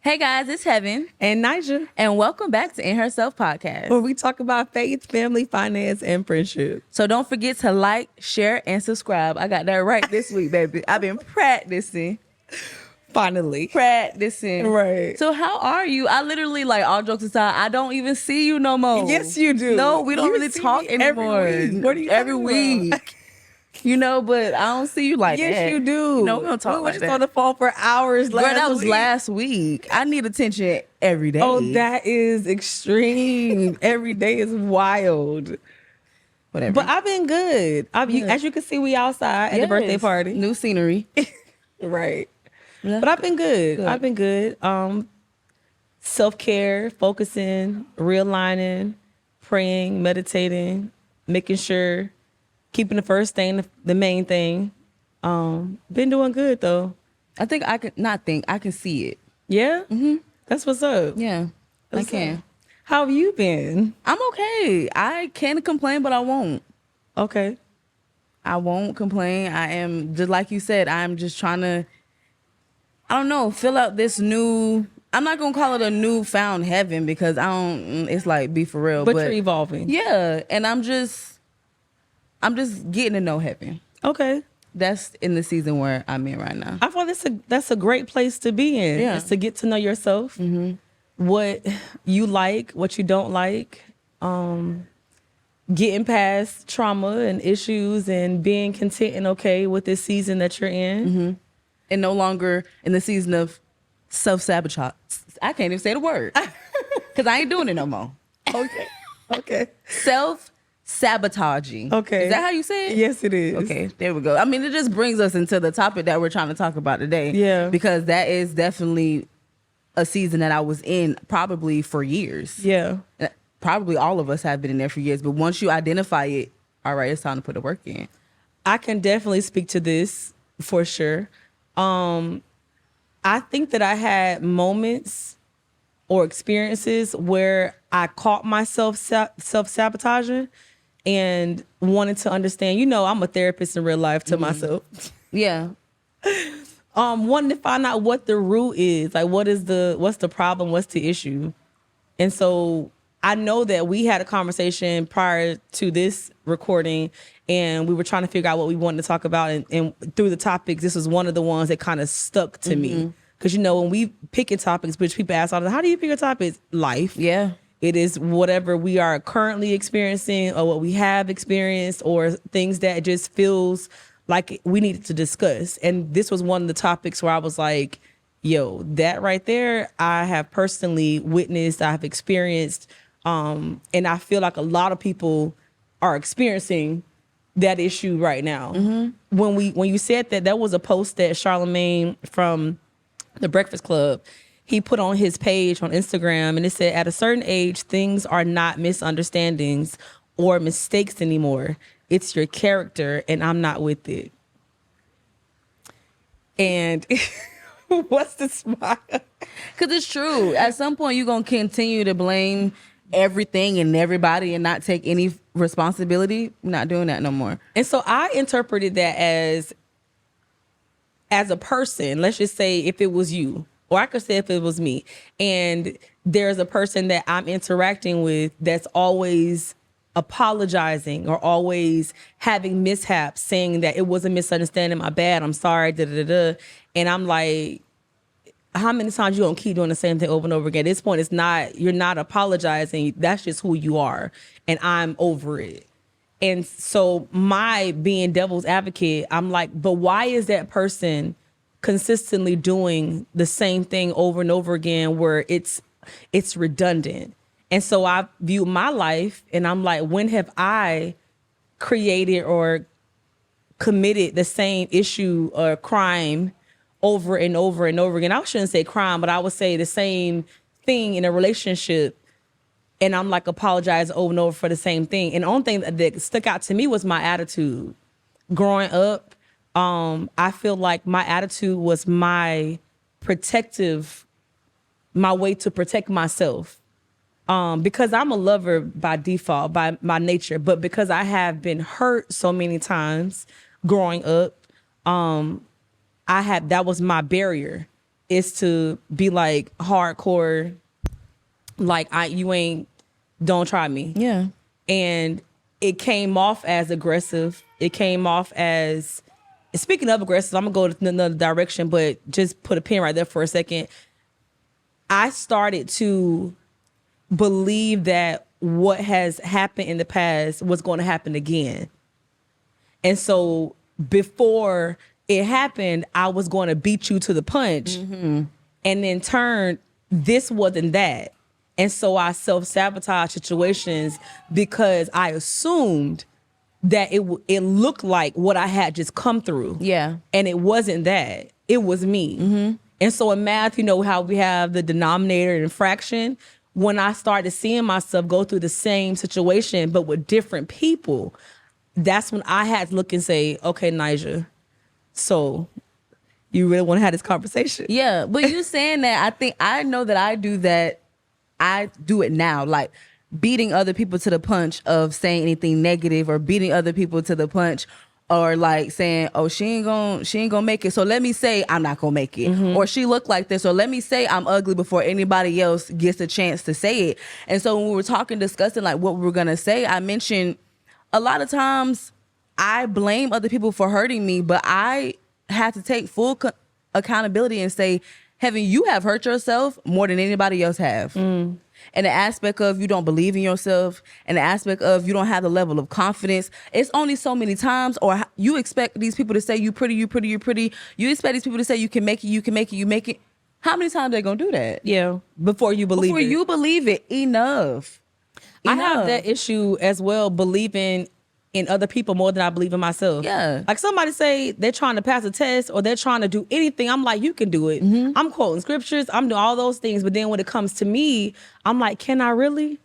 Hey guys, it's Heaven. And Nigel. And welcome back to InHerself podcast, where we talk about faith, family, finance, and friendship. So don't forget to like, share, and subscribe. I got that right this week, baby. I've been practicing. Finally. Practicing. Right. So how are you? I literally, like, all jokes aside, I don't even see you no more. Yes, you do. No, we don't really talk anymore. Every week. What are you every talking week. about? You know, but I don't see you like that. Yes, you do. No, we don't talk like just that. on the phone for hours last Girl, that was week. last week. I need attention every day. Oh, that is extreme. Every day is wild. Whatever. But I've been good. As you can see, we outside at the birthday party. New scenery. Right. Yeah. But I've been good. I've been good. Self-care, focusing, realigning, praying, meditating, making sure, keeping the first thing, the main thing. Been doing good though. I can see it. Yeah? Mm-hmm. That's what's up. Yeah, I can. How have you been? I'm okay. I can't complain, but I won't. Okay. I won't complain. I am, just like you said, I'm just trying to, I don't know, fill out this new, I'm not going to call it a newfound heaven because it's like, be for real. But you're evolving. Yeah. And I'm just getting to know heaven. Okay. That's in the season where I'm in right now. I feel that's a great place to be in. Yeah. Is to get to know yourself, what you like, what you don't like, getting past trauma and issues and being content and okay with this season that you're in. And no longer in the season of self-sabotage. I can't even say the word because I ain't doing it no more. Okay. Self-sabotaging. Okay. Is that how you say it? Yes, it is. Okay, there we go. I mean, it just brings us into the topic that we're trying to talk about today. Yeah. Because that is definitely a season that I was in probably for years. Yeah. Probably all of us have been in there for years. But once you identify it, all right, it's time to put the work in. I can definitely speak to this for sure. I think that I had moments or experiences where I caught myself self-sabotaging and wanted to understand, I'm a therapist in real life to myself. Yeah. Wanting to find out what the root is, like what's the problem, what's the issue. And so I know that we had a conversation prior to this recording and we were trying to figure out what we wanted to talk about. And through the topics, this was one of the ones that kind of stuck to me. Because, when we picking topics, which people ask all the time, how do you pick your topics? Life. Yeah. It is whatever we are currently experiencing or what we have experienced or things that just feels like we needed to discuss. And this was one of the topics where I was like, yo, that right there, I have personally witnessed, I have experienced, and I feel like a lot of people are experiencing that issue right now. When you said that was a post that Charlemagne from the Breakfast Club, he put on his page on Instagram, and it said, at a certain age, things are not misunderstandings or mistakes anymore. It's your character, and I'm not with it. And what's the smile? Because it's true. At some point, you're going to continue to blame everything and everybody and not take any responsibility. I'm not doing that no more. And so I interpreted that as a person, let's just say if it was you, or I could say if it was me, and there's a person that I'm interacting with that's always apologizing or always having mishaps, saying that it was a misunderstanding, my bad, I'm sorry, and I'm like, how many times you gonna keep doing the same thing over and over again? At this point, you're not apologizing, that's just who you are, and I'm over it. And so my being devil's advocate, I'm like, but why is that person consistently doing the same thing over and over again where it's redundant? And so I view my life and I'm like, when have I created or committed the same issue or crime over and over and over again? I shouldn't say crime, but I would say the same thing in a relationship. And I'm like apologize over and over for the same thing. And the only thing that stuck out to me was my attitude. Growing up, I feel like my attitude was my way to protect myself. Because I'm a lover by default, by my nature, but because I have been hurt so many times growing up, that was my barrier. is to be like hardcore, like don't try me. Yeah. And it came off as aggressive. It came off as, speaking of aggressive, I'm gonna go another direction, but just put a pin right there for a second. I started to believe that what has happened in the past was going to happen again. And so before it happened, I was going to beat you to the punch. Mm-hmm. And in turn, this wasn't that. And so I self-sabotage situations because I assumed that it looked like what I had just come through. Yeah. And it wasn't that. It was me. Mm-hmm. And so in math, you know how we have the denominator and fraction? When I started seeing myself go through the same situation, but with different people, that's when I had to look and say, okay, Nija, so you really want to have this conversation? Yeah. But you saying that, I know that I do that. I do it now, like beating other people to the punch of saying anything negative, or beating other people to the punch, or like saying, oh, she ain't gonna make it, so let me say I'm not gonna make it. Mm-hmm. Or she looked like this, or let me say I'm ugly before anybody else gets a chance to say it. And so when we were discussing like what we were gonna say, I mentioned a lot of times I blame other people for hurting me, but I had to take full accountability and say, Heaven, you have hurt yourself more than anybody else have. And the aspect of you don't believe in yourself, and the aspect of you don't have the level of confidence. It's only so many times, or you expect these people to say you pretty, you pretty, you pretty. You expect these people to say you can make it, you can make it, you make it. How many times are they gonna do that? Yeah, before you believe it. Before you believe it, enough. I have that issue as well, believing in other people more than I believe in myself. Yeah. Like somebody say they're trying to pass a test or they're trying to do anything. I'm like, you can do it. Mm-hmm. I'm quoting scriptures. I'm doing all those things. But then when it comes to me, I'm like, can I really?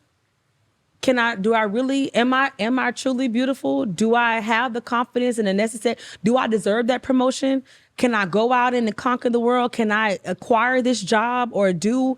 Do I really? Am I truly beautiful? Do I have the confidence and the necessary? Do I deserve that promotion? Can I go out and conquer the world? Can I acquire this job? Or do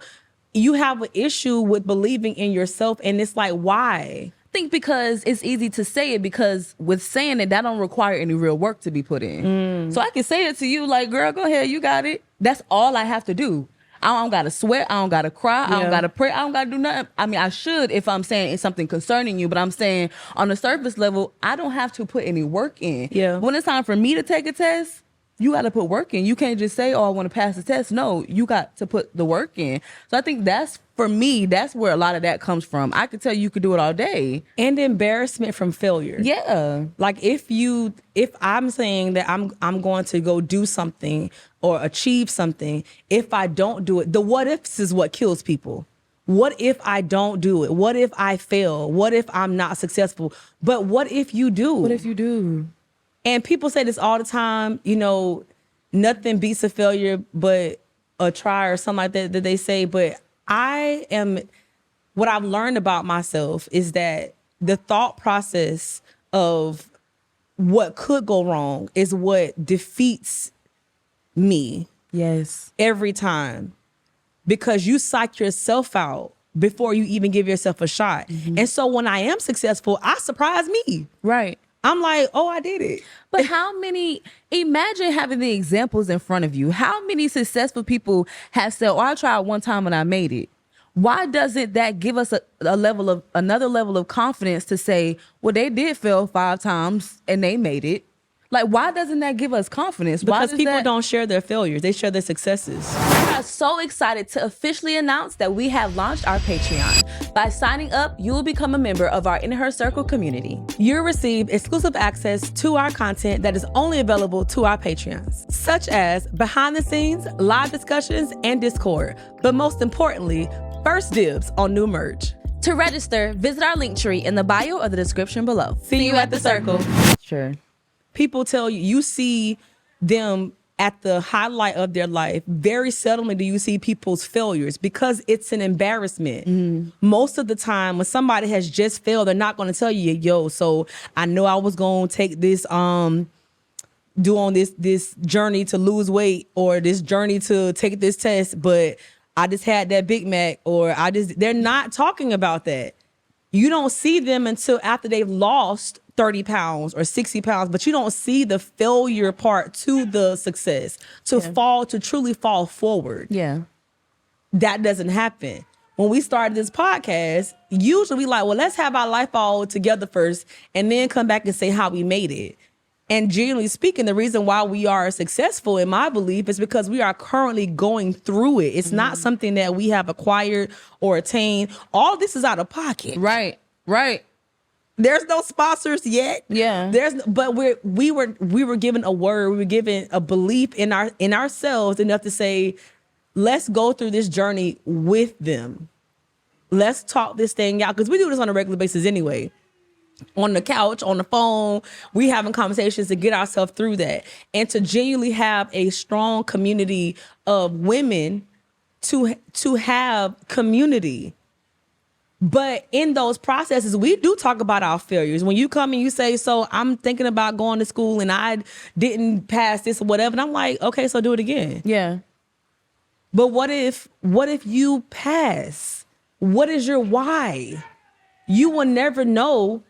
you have an issue with believing in yourself? And it's like, why? Think because it's easy to say it, because with saying it, that don't require any real work to be put in. So I can say it to you like, girl, go ahead, you got it. That's all I have to do. I don't gotta sweat, I don't gotta cry, I don't gotta pray, I don't gotta do nothing. I mean, I should if I'm saying it's something concerning you, but I'm saying on the surface level, I don't have to put any work in. Yeah. When it's time for me to take a test, you got to put work in. You can't just say, oh, I want to pass the test. No, you got to put the work in. So I think for me, that's where a lot of that comes from. I could tell you could do it all day. And embarrassment from failure. Yeah. Like if I'm saying that I'm going to go do something or achieve something, if I don't do it, the what ifs is what kills people. What if I don't do it? What if I fail? What if I'm not successful? But what if you do? What if you do? And people say this all the time, you know, nothing beats a failure but a try, or something like that they say. But what I've learned about myself is that the thought process of what could go wrong is what defeats me. Yes. Every time. Because you psych yourself out before you even give yourself a shot. Mm-hmm. And so when I am successful, I surprise me. Right. I'm like, oh, I did it. But imagine having the examples in front of you. How many successful people have said, oh, I tried one time and I made it? Why doesn't that give us another level of confidence to say, well, they did fail 5 times and they made it? Like, why doesn't that give us confidence? Because people don't share their failures. They share their successes. We are so excited to officially announce that we have launched our Patreon. By signing up, you will become a member of our In Her Circle community. You'll receive exclusive access to our content that is only available to our Patreons, such as behind the scenes, live discussions, and Discord. But most importantly, first dibs on new merch. To register, visit our link tree in the bio or the description below. See you at the circle. Sure. People tell you see them at the highlight of their life. Very seldomly do you see people's failures, because it's an embarrassment. Mm. Most of the time when somebody has just failed, they're not going to tell you, yo, so I know I was going to take this, do on this journey to lose weight, or this journey to take this test, but I just had that Big Mac, or they're not talking about that. You don't see them until after they've lost 30 pounds or 60 pounds, but you don't see the failure part to the success, to truly fall forward. Yeah. That doesn't happen. When we started this podcast, usually we like, well, let's have our life all together first and then come back and say how we made it. And generally speaking, the reason why we are successful, in my belief, is because we are currently going through it. It's not something that we have acquired or attained. All this is out of pocket. Right. Right. There's no sponsors yet. Yeah. But we were given a word. We were given a belief in ourselves enough to say, let's go through this journey with them. Let's talk this thing out, because we do this on a regular basis anyway. On the couch, on the phone, we having conversations to get ourselves through that, and to genuinely have a strong community of women to have community. But in those processes, we do talk about our failures. When you come and you say, so I'm thinking about going to school and I didn't pass this or whatever, and I'm like, okay, so do it again. Yeah. But what if you pass? What is your why? You will never know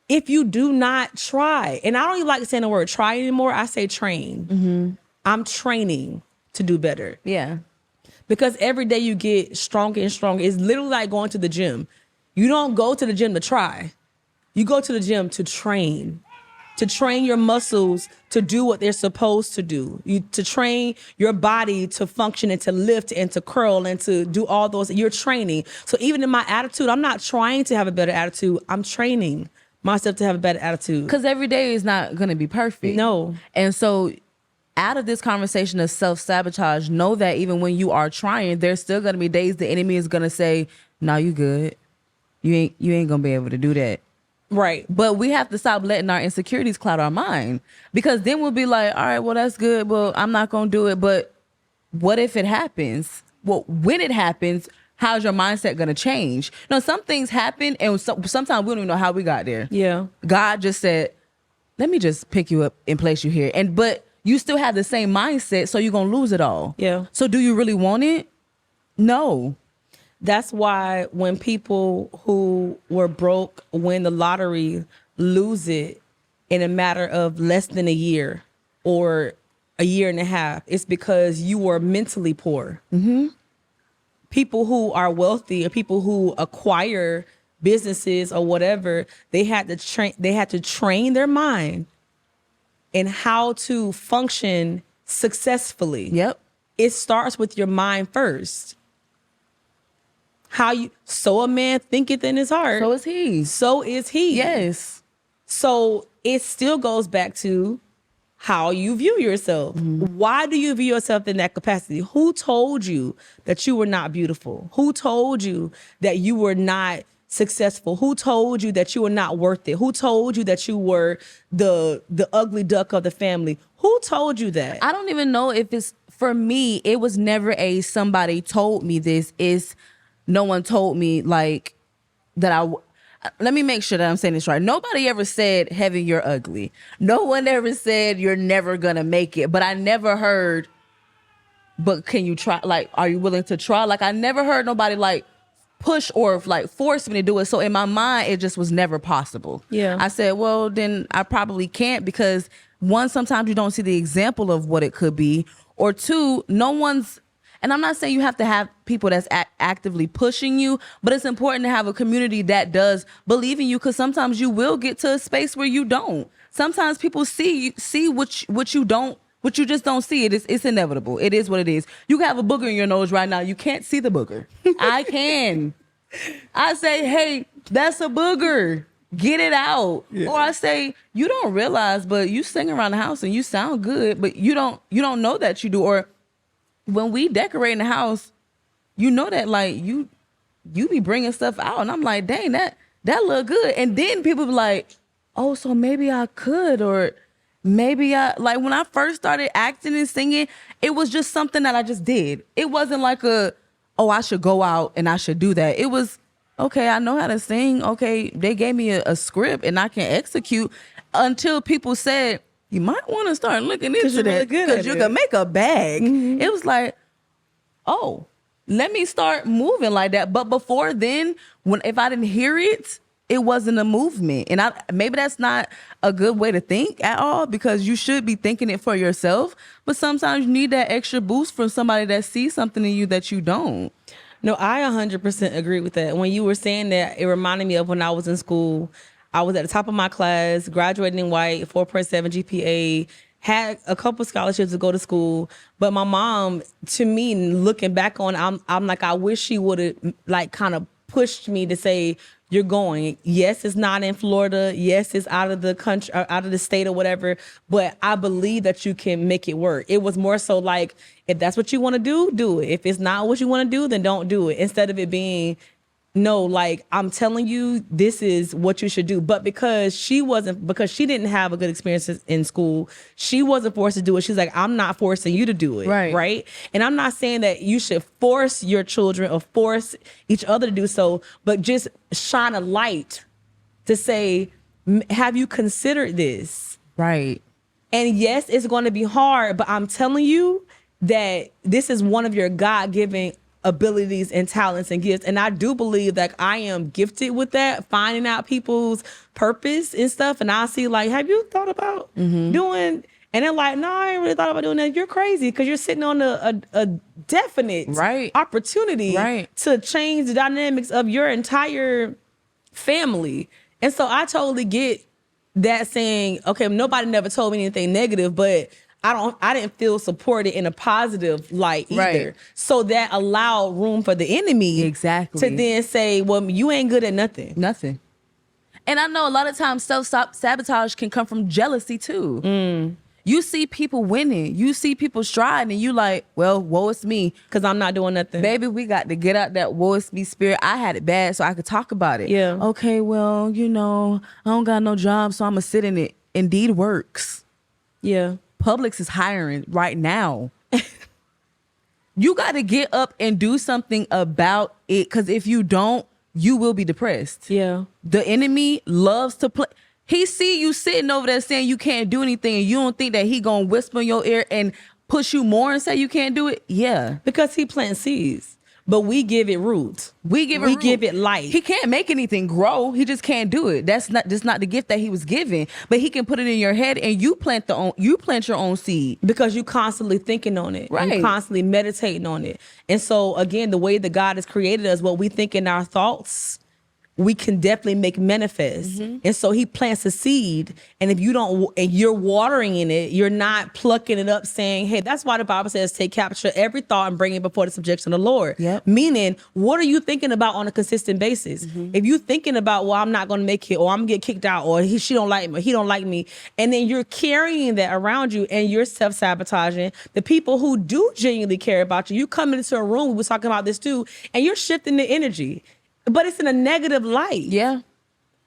if you do not try. And I don't even like saying the word try anymore. I say train. I'm training to do better. Yeah. Because every day you get stronger and stronger. It's literally like going to the gym. You don't go to the gym to try. You go to the gym to train your muscles to do what they're supposed to do. To train your body to function and to lift and to curl and to do all those. You're training. So even in my attitude, I'm not trying to have a better attitude. I'm training myself to have a better attitude. Because every day is not going to be perfect. No. And so out of this conversation of self-sabotage, know that even when you are trying, there's still going to be days the enemy is going to say, no, you good. You ain't going to be able to do that. Right. But we have to stop letting our insecurities cloud our mind, because then we'll be like, all right, well, that's good. Well, I'm not going to do it. But what if it happens? Well, when it happens, how's your mindset going to change? No, some things happen, and sometimes we don't even know how we got there. Yeah. God just said, let me just pick you up and place you here. But you still have the same mindset, so you're going to lose it all. Yeah. So do you really want it? No. That's why when people who were broke win the lottery lose it in a matter of less than a year or a year and a half, it's because you were mentally poor. Mm-hmm. People who are wealthy or people who acquire businesses or whatever, they had to train their mind in how to function successfully. Yep. It starts with your mind first. So a man thinketh in his heart. So is he. So is he. Yes. So it still goes back to how you view yourself. Mm-hmm. Why do you view yourself in that capacity? Who told you that you were not beautiful? Who told you that you were not successful? Who told you that you were not worth it? Who told you that you were the ugly duck of the family? Who told you that? I don't even know if it's, for me, it was never somebody told me this. No one told me like that. Let me make sure that I'm saying this right. Nobody ever said, Heaven, you're ugly. No one ever said you're never gonna make it. But I never heard, but can you try? Like, are you willing to try? Like, I never heard nobody like push or like force me to do it. So in my mind, it just was never possible. Yeah. I said, well, then I probably can't, because one, sometimes you don't see the example of what it could be, or two, no one's. And I'm not saying you have to have people that's actively pushing you, but it's important to have a community that does believe in you, because sometimes you will get to a space where you don't. Sometimes people see what you don't, what you just don't see. It's inevitable. It is what it is. You can have a booger in your nose right now. You can't see the booger. I can. I say, hey, that's a booger. Get it out. Yeah. Or I say, you don't realize, but you sing around the house and you sound good, but you don't know that you do. Or when we decorate in the house, you know that like you be bringing stuff out, and I'm like, dang, that look good. And then people be like, oh, so maybe I could, or maybe like when I first started acting and singing, it was just something that I just did. It wasn't like I should go out and I should do that. It was, okay, I know how to sing. Okay, they gave me a script and I can execute, until people said, you might want to start looking into that, because you can make a bag. Mm-hmm. It was like, oh, let me start moving like that. But before then, if I didn't hear it, it wasn't a movement. And maybe that's not a good way to think at all, because you should be thinking it for yourself. But sometimes you need that extra boost from somebody that sees something in you that you don't. No, I 100% agree with that. When you were saying that, it reminded me of when I was in school. I was at the top of my class, graduating white, 4.7 GPA, had a couple scholarships to go to school. But my mom, to me, looking back on, I'm like, I wish she would have like kind of pushed me to say, you're going. Yes, it's not in Florida. Yes, it's out of the country, or out of the state or whatever. But I believe that you can make it work. It was more so like, if that's what you want to do, do it. If it's not what you want to do, then don't do it. Instead of it being, no, like, I'm telling you, this is what you should do. But because she didn't have a good experience in school, she wasn't forced to do it. She's like, I'm not forcing you to do it. Right. And I'm not saying that you should force your children or force each other to do so, but just shine a light to say, have you considered this? Right. And yes, it's going to be hard, but I'm telling you that this is one of your God-given abilities and talents and gifts. And I do believe that I am gifted with that, finding out people's purpose and stuff. And I see like, have you thought about doing, and they're like, no, I ain't really thought about doing that. You're crazy, because you're sitting on a definite opportunity to change the dynamics of your entire family. And so I totally get that, saying, okay, nobody never told me anything negative, but I didn't feel supported in a positive light either. So that allowed room for the enemy to then say, well, you ain't good at nothing. And I know a lot of times self-sabotage can come from jealousy too. You see people winning, you see people striding, and you like, well, woe is me, because I'm not doing nothing. Baby, we got to get out that woe is me spirit. I had it bad, so I could talk about it. Yeah. Okay, well, I don't got no job, so I'm going to sit in it. Indeed works. Yeah. Publix is hiring right now. You got to get up and do something about it, because if you don't, you will be depressed. Yeah. The enemy loves to play. He see you sitting over there saying you can't do anything, and you don't think that he gonna whisper in your ear and push you more and say you can't do it? Yeah. Because he plants seeds. But we give it roots. We give it light. He can't make anything grow. He just can't do it. That's not the gift that he was given. But he can put it in your head, and you plant your own seed, because you constantly thinking on it, right? And constantly meditating on it. And so again, the way that God has created us, what we think in our thoughts, we can definitely make manifest. And so he plants a seed, and if you don't, and you're watering in it, you're not plucking it up saying, hey, that's why the Bible says, take capture every thought and bring it before the subjection of the Lord. Meaning, what are you thinking about on a consistent basis? If you're thinking about, well, I'm not going to make it, or I'm going to get kicked out, or she don't like me, or he don't like me, and then you're carrying that around you, and you're self-sabotaging the people who do genuinely care about you. You come into a room, we were talking about this too, and you're shifting the energy. But it's in a negative light. Yeah.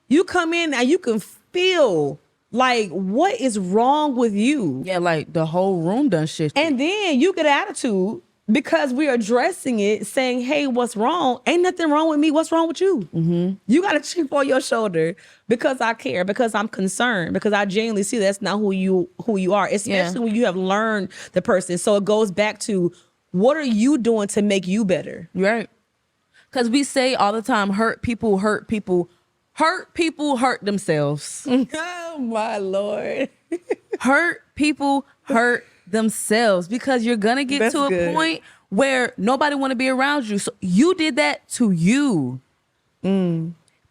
You come in and you can feel like, what is wrong with you? Yeah, like the whole room done shifted. And then you get an attitude because we're addressing it, saying, hey, what's wrong? Ain't nothing wrong with me. What's wrong with you? You got a chip on your shoulder because I care, because I'm concerned, because I genuinely see that's not who you are, especially when you have learned the person. So it goes back to, what are you doing to make you better? Right. Because we say all the time, hurt people hurt themselves. Oh, my Lord. Hurt people hurt themselves, because you're going to get to a point where nobody want to be around you. So you did that to you.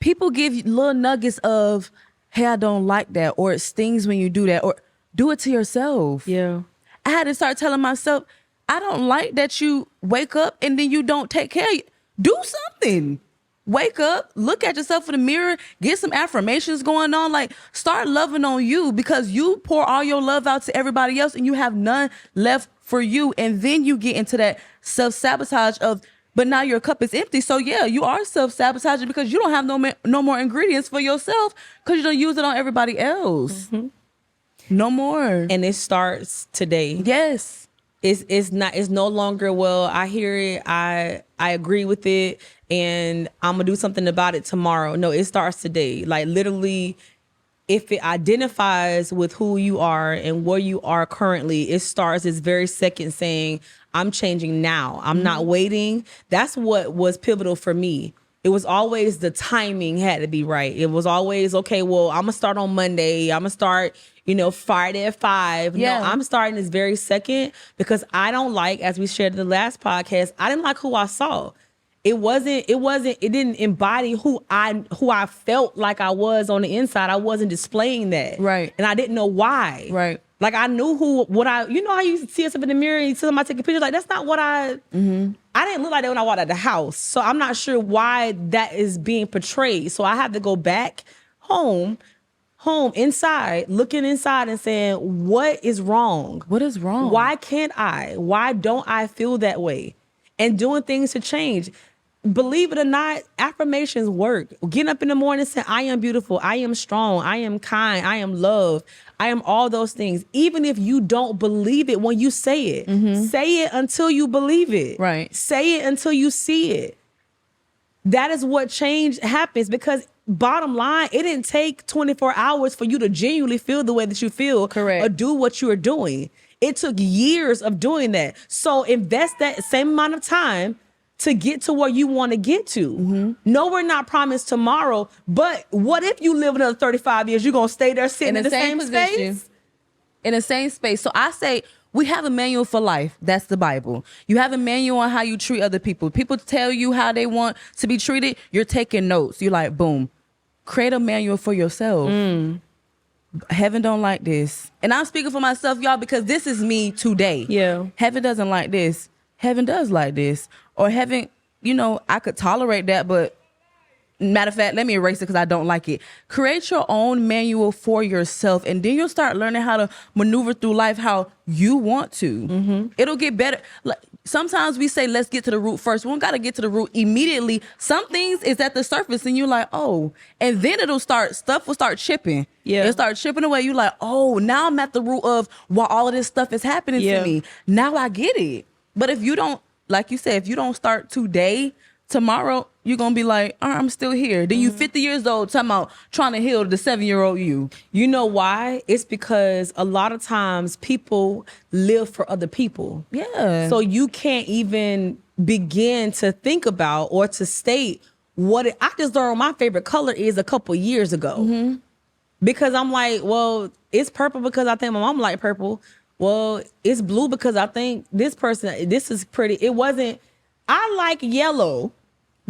People give you little nuggets of, hey, I don't like that, or it stings when you do that, or do it to yourself. Yeah. I had to start telling myself, I don't like that you wake up and then you don't take care of you. Do something. Wake up, look at yourself in the mirror, get some affirmations going on. Like, start loving on you, because you pour all your love out to everybody else and you have none left for you. And then you get into that self-sabotage of, but now your cup is empty. So yeah, you are self-sabotaging, because you don't have no more ingredients for yourself, because you don't use it on everybody else. No more. And it starts today. Yes. It's no longer, well, I hear it, I agree with it, and I'm gonna do something about it tomorrow. No, it starts today. Like, literally, if it identifies with who you are and where you are currently, it starts this very second saying, I'm changing now. I'm not waiting. That's what was pivotal for me. It was always the timing had to be right. It was always, okay, well, I'm going to start on Monday. I'm going to start, Friday at 5. Yeah. No, I'm starting this very second because I don't like, as we shared in the last podcast, I didn't like who I saw. It didn't embody who I felt like I was on the inside. I wasn't displaying that. Right. And I didn't know why. Right. Like I knew how you see yourself in the mirror and you see somebody take a picture, like that's not what I didn't look like that when I walked out the house. So I'm not sure why that is being portrayed. So I have to go back home inside, looking inside and saying, what is wrong? What is wrong? Why can't I? Why don't I feel that way? And doing things to change. Believe it or not, affirmations work. Getting up in the morning saying, I am beautiful, I am strong, I am kind, I am loved, I am all those things. Even if you don't believe it when you say it, say it until you believe it. Right. Say it until you see it. That is what change happens, because bottom line, it didn't take 24 hours for you to genuinely feel the way that you feel. Correct. Or do what you are doing. It took years of doing that. So invest that same amount of time to get to where you want to get to. No, we're not promised tomorrow, but what if you live another 35 years? You're going to stay there sitting in the same space? In the same space. So I say we have a manual for life. That's the Bible. You have a manual on how you treat other people. People tell you how they want to be treated. You're taking notes. You're like, boom, create a manual for yourself. Heaven don't like this. And I'm speaking for myself, y'all, because this is me today. Yeah. Heaven doesn't like this. Heaven does like this. Or heaven, I could tolerate that, but matter of fact, let me erase it because I don't like it. Create your own manual for yourself, and then you'll start learning how to maneuver through life how you want to. It'll get better. Like, sometimes we say, let's get to the root first. We don't got to get to the root immediately. Some things is at the surface and you're like, oh, and then stuff will start chipping. Yeah. It'll start chipping away. You're like, oh, now I'm at the root of why all of this stuff is happening to me. Now I get it. But if you don't, like you said, if you don't start today, tomorrow, you're going to be like, all right, I'm still here. Then you 50 years old talking about trying to heal the 7-year-old you. You know why? It's because a lot of times people live for other people. Yeah. So you can't even begin to think about or to state I just learned my favorite color is a couple years ago. Because I'm like, well, it's purple because I think my mom liked purple. Well, it's blue because I think this is pretty. I like yellow.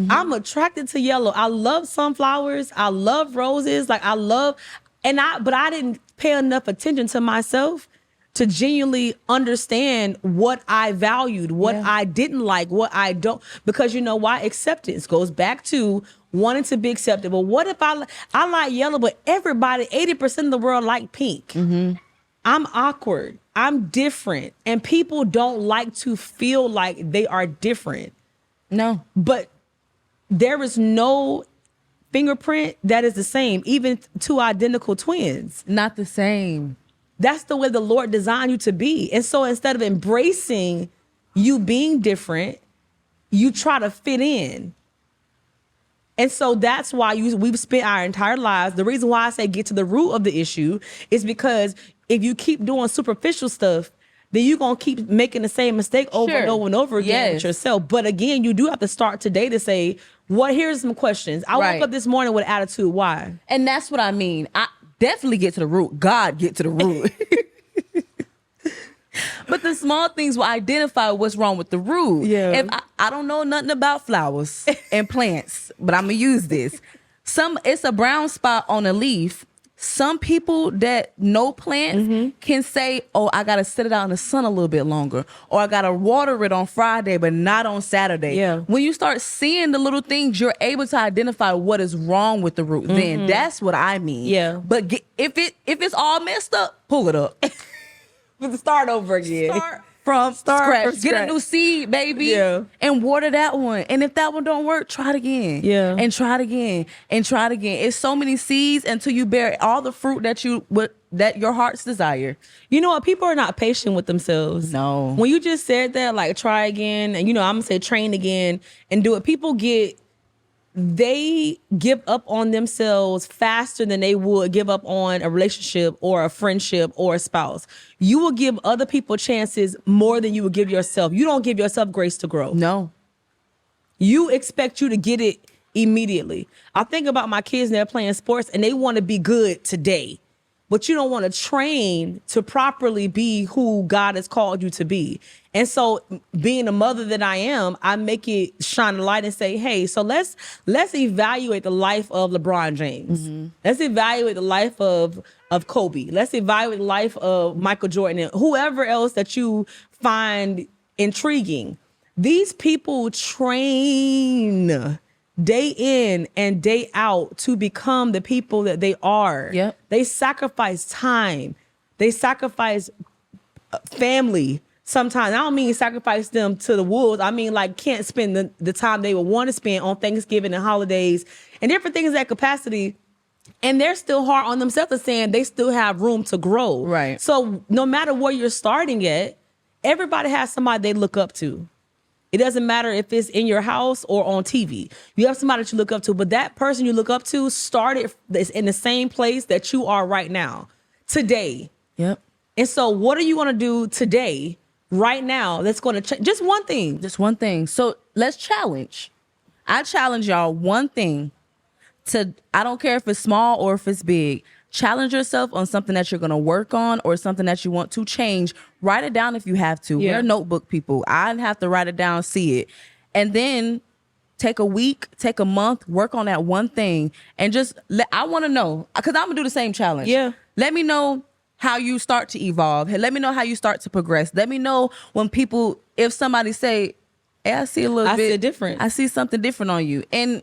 I'm attracted to yellow. I love sunflowers. I love roses. But I didn't pay enough attention to myself to genuinely understand what I valued, what I didn't like, what I don't, because you know why? Acceptance goes back to wanting to be accepted. But what if I like yellow, but everybody, 80% of the world like pink? I'm awkward. I'm different. And people don't like to feel like they are different. No. But there is no fingerprint that is the same, even two identical twins. Not the same. That's the way the Lord designed you to be. And so instead of embracing you being different, you try to fit in. And so that's why we've spent our entire lives. The reason why I say get to the root of the issue is because if you keep doing superficial stuff, then you're going to keep making the same mistake over and over and over again with yourself. But again, you do have to start today to say, here's some questions. I woke up this morning with attitude. Why? And that's what I mean. I definitely get to the root. God get to the root. But the small things will identify what's wrong with the root. Yeah. If I don't know nothing about flowers and plants, but I'm going to use this. It's a brown spot on a leaf. Some people that know plants can say, oh, I got to sit it out in the sun a little bit longer. Or I got to water it on Friday, but not on Saturday. Yeah. When you start seeing the little things, you're able to identify what is wrong with the root. Then that's what I mean. Yeah. But if it's all messed up, pull it up. Start over again. Start from scratch. Get a scratch. new seed, baby. Yeah. And water that one. And if that one don't work, try it again. Yeah. And try it again. And try it again. It's so many seeds until you bear all the fruit that your heart's desire. You know what? People are not patient with themselves. No. When you just said that, like, try again, and I'm gonna say train again and do it. They give up on themselves faster than they would give up on a relationship or a friendship or a spouse. You will give other people chances more than you would give yourself. You don't give yourself grace to grow. No. You expect you to get it immediately. I think about my kids and they're playing sports and they want to be good today, but you don't want to train to properly be who God has called you to be. And so being a mother that I am, I make it shine a light and say, hey, so let's evaluate the life of LeBron James. Let's evaluate the life of Kobe. Let's evaluate the life of Michael Jordan and whoever else that you find intriguing. These people train day in and day out to become the people that they are. Yep. They sacrifice time. They sacrifice family. Sometimes I don't mean sacrifice them to the wolves. I mean like can't spend the time they would want to spend on Thanksgiving and holidays and different things at capacity. And they're still hard on themselves and saying they still have room to grow. Right. So no matter where you're starting at, everybody has somebody they look up to. It doesn't matter if it's in your house or on TV. You have somebody that you look up to, but that person you look up to started in the same place that you are right now, today. Yep. And so what are you going to do today, right now, that's going to change? Just one thing. Just one thing. So let's challenge. I challenge y'all one thing I don't care if it's small or if it's big. Challenge yourself on something that you're going to work on or something that you want to change. Write it down if you have to. Yeah. We're notebook people. I'd have to write it down, see it. And then take a week, take a month, work on that one thing. And just, I want to know, because I'm going to do the same challenge. Yeah. Let me know how you start to evolve. Let me know how you start to progress. Let me know when if somebody say, hey, I see a little bit. I see different. I see something different on you. And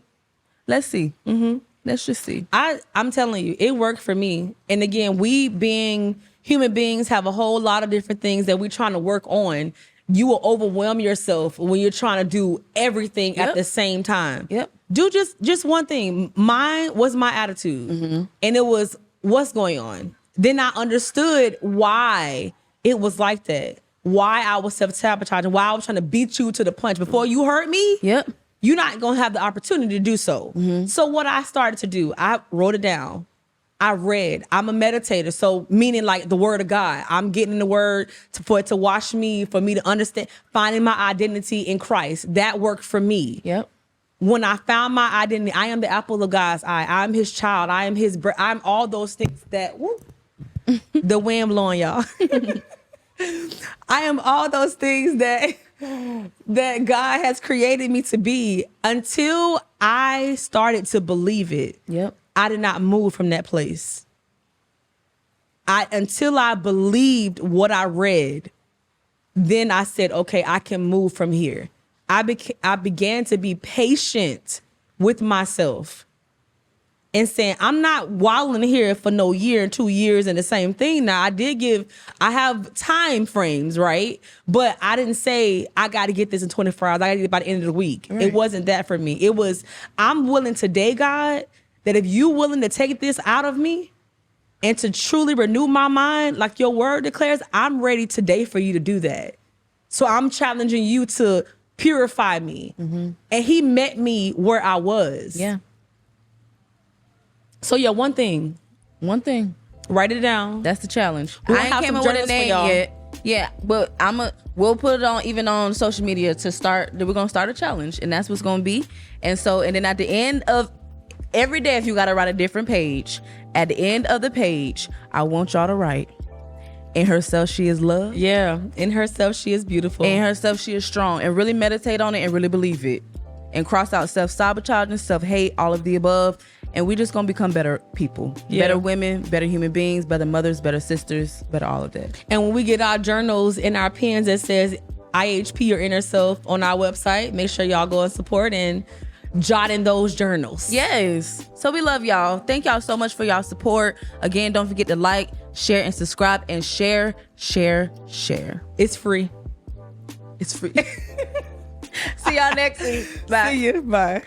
let's see. Mm-hmm. Let's just see. I'm telling you, it worked for me. And again, we being human beings have a whole lot of different things that we're trying to work on. You will overwhelm yourself when you're trying to do everything at the same time. Yep. Do just one thing. Mine was my attitude. And it was what's going on. Then I understood why it was like that. Why I was self-sabotaging, why I was trying to beat you to the punch. Before you hurt me, Yep. you're not going to have the opportunity to do so. So what I started to do, I wrote it down. I read. I'm a meditator. So meaning like the word of God. I'm getting the word for it to wash me, for me to understand, finding my identity in Christ. That worked for me. Yep. When I found my identity, I am the apple of God's eye. I'm his child. I am his, I'm all those things that, the wind blowing, y'all. I am all those things that God has created me to be. Until I started to believe it, Yep. I did not move from that place. Until I believed what I read, then I said, okay, I can move from here. I began to be patient with myself and saying, I'm not wallowing here for no year and 2 years and the same thing. Now, I have time frames, right? But I didn't say, I got to get this in 24 hours. I got to get it by the end of the week. Right. It wasn't that for me. It was, I'm willing today, God, that if you're willing to take this out of me and to truly renew my mind, like your word declares, I'm ready today for you to do that. So I'm challenging you to purify me. And he met me where I was. Yeah. So yeah, one thing. Write it down. That's the challenge. We'll I ain't have came some up with a journals for name y'all. yet. Yeah, but we'll put it on even on social media to start. We're gonna start a challenge, and that's what's gonna be. And then at the end of every day, if you gotta write a different page, at the end of the page, I want y'all to write, in herself she is loved. Yeah, in herself she is beautiful. In herself she is strong, and really meditate on it and really believe it, and cross out self-sabotaging, self-hate, all of the above. And we're just going to become better people, better women, better human beings, better mothers, better sisters, better all of that. And when we get our journals and our pens that says IHP or Inner Self on our website, make sure y'all go and support and jot in those journals. Yes. So we love y'all. Thank y'all so much for y'all support. Again, don't forget to like, share, and subscribe, and share. It's free. It's free. See y'all next week. Bye. See you. Bye.